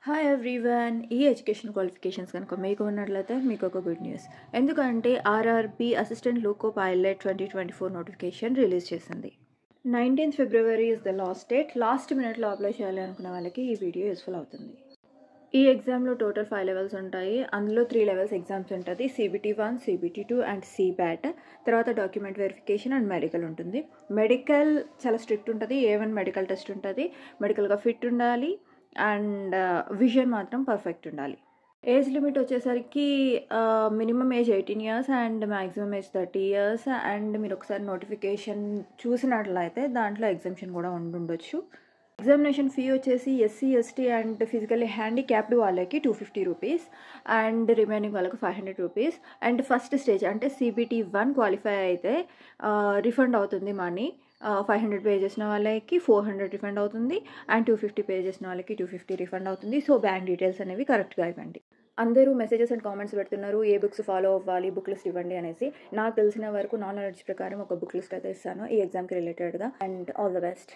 Hi everyone. ఈ education qualifications కనుక మీకు ఉన్నట్లయితే మీకు ఒక గుడ్ న్యూస్. ఎందుకంటే RRB assistant loco pilot 2024 notification release చేసింది. 19th February is the last date. Last మినిట్లో అప్లై చేయాలి అనుకున్న వాళ్ళకి ఈ వీడియో యూస్ఫుల్ అవుతుంది. ఈ ఎగ్జామ్లో టోటల్ 5 లెవెల్స్ ఉంటాయి. అందులో 3 లెవెల్స్ ఎగ్జామ్స్ ఉంటుంది. CBT1, CBT2 and CBAT. తర్వాత డాక్యుమెంట్ వెరిఫికేషన్ అండ్ మెడికల్ ఉంటుంది. మెడికల్ చాలా స్ట్రిక్ట్ ఉంటుంది. A1 మెడికల్ టెస్ట్ ఉంటుంది. మెడికల్గా ఫిట్ ఉండాలి అండ్ విజన్ మాత్రం పర్ఫెక్ట్ ఉండాలి. ఏజ్ లిమిట్ వచ్చేసరికి minimum age 18 years and maximum age 30 years. And మీరు ఒకసారి నోటిఫికేషన్ చూసినట్లయితే దాంట్లో ఎగ్జామ్షన్ కూడా ఉండొచ్చు. ఎగ్జామినేషన్ ఫీ వచ్చేసి SC, ST and physically handicapped వాళ్ళకి 250 రూపీస్ అండ్ రిమైనింగ్ వాళ్ళకి 500 రూపీస్. అండ్ ఫస్ట్ స్టేజ్ అంటే CBT1 క్వాలిఫై అయితే రిఫండ్ అవుతుంది మనీ. 500 పే చేసిన వాళ్ళకి 400 రిఫండ్ అవుతుంది అండ్ 250 పే చేసిన వాళ్ళకి 250 రిఫండ్ అవుతుంది. సో బ్యాంక్ డీటెయిల్స్ అనేవి కరెక్ట్గా ఇవ్వండి. అందరూ మెసేజెస్ అండ్ కామెంట్స్ పెడుతున్నారు ఏ బుక్స్ ఫాలో అవ్వాలి, బుక్ లిస్ట్ ఇవ్వండి అనేసి. నాకు తెలిసిన వరకు నాలెడ్జ్ ప్రకారం ఒక బుక్ లిస్ట్ అయితే ఇస్తాను ఈ ఎగ్జామ్కి రిలేటెడ్గా. And all the best.